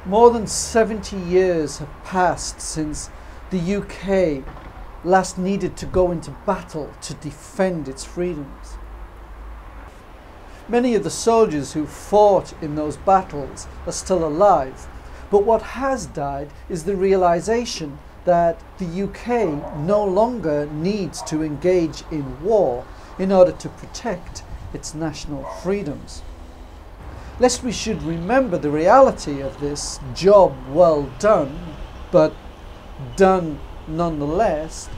More than 70 years have passed since the UK last needed to go into battle to defend its freedoms. Many of the soldiers who fought in those battles are still alive, but what has died is the realization that the UK no longer needs to engage in war in order to protect its national freedoms. Lest we should remember the reality of this job well done, but done nonetheless,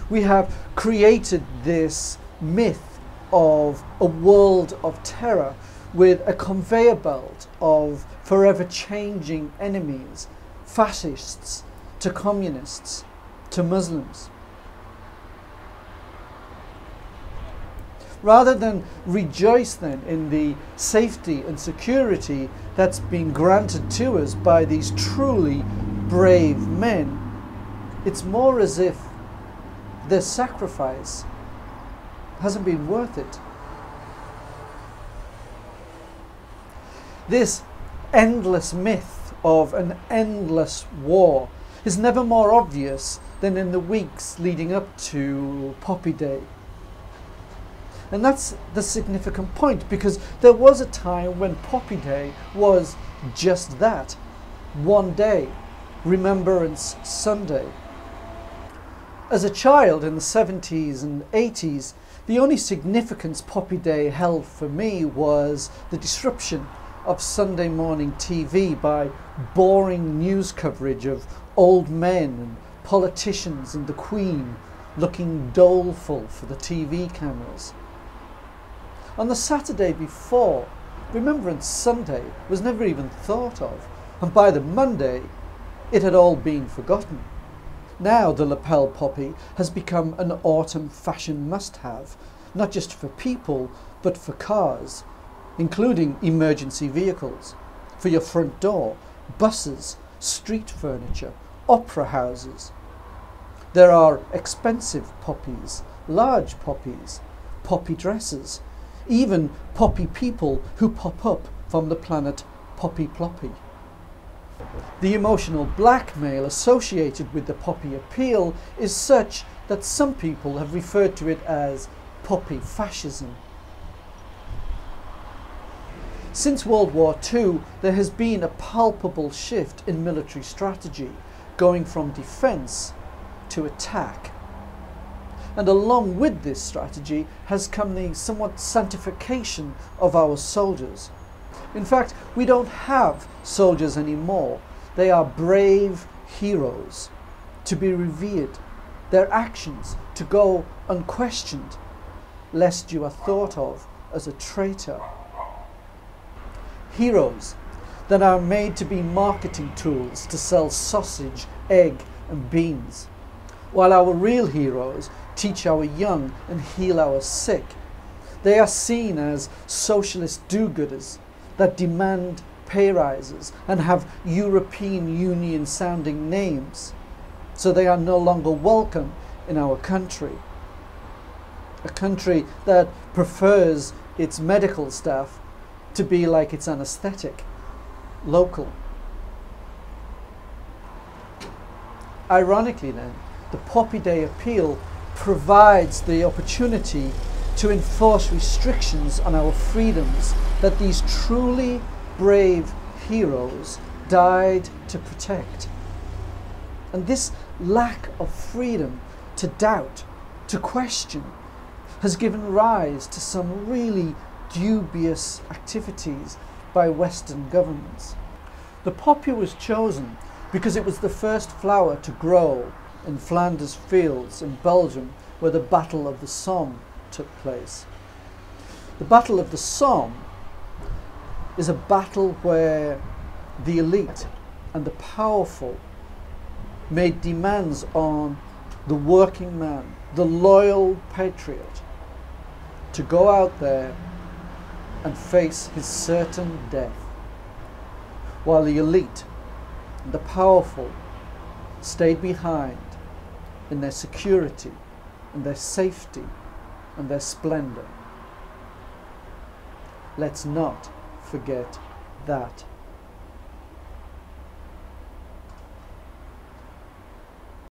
we have created this myth of a world of terror with a conveyor belt of forever changing enemies, fascists to communists to Muslims. Rather than rejoice then in the safety and security that's been granted to us by these truly brave men, it's more as if their sacrifice hasn't been worth it. This endless myth of an endless war is never more obvious than in the weeks leading up to Poppy Day. And that's the significant point, because there was a time when Poppy Day was just that. One day, Remembrance Sunday. As a child in the 70s and 80s, the only significance Poppy Day held for me was the disruption of Sunday morning TV by boring news coverage of old men and politicians and the Queen looking doleful for the TV cameras. On the Saturday before, Remembrance Sunday was never even thought of, and by the Monday it had all been forgotten. Now the lapel poppy has become an autumn fashion must-have, not just for people but for cars, including emergency vehicles, for your front door, buses, street furniture, opera houses. There are expensive poppies, large poppies, poppy dresses, even poppy people who pop up from the planet Poppy Ploppy. The emotional blackmail associated with the poppy appeal is such that some people have referred to it as poppy fascism. Since World War II, there has been a palpable shift in military strategy, going from defence to attack. And along with this strategy has come the somewhat sanctification of our soldiers. In fact, we don't have soldiers anymore. They are brave heroes to be revered, their actions to go unquestioned, lest you are thought of as a traitor. Heroes that are made to be marketing tools to sell sausage, egg and beans, while our real heroes teach our young and heal our sick. They are seen as socialist do-gooders that demand pay rises and have European Union sounding names, so they are no longer welcome in our country. A country that prefers its medical staff to be like its anaesthetic, local. Ironically then, the Poppy Day appeal provides the opportunity to enforce restrictions on our freedoms that these truly brave heroes died to protect. And this lack of freedom to doubt, to question, has given rise to some really dubious activities by Western governments. The poppy was chosen because it was the first flower to grow in Flanders fields in Belgium, where the Battle of the Somme took place. The Battle of the Somme is a battle where the elite and the powerful made demands on the working man, the loyal patriot, to go out there and face his certain death, while the elite and the powerful stayed behind in their security and their safety and their splendor. Let's not forget that.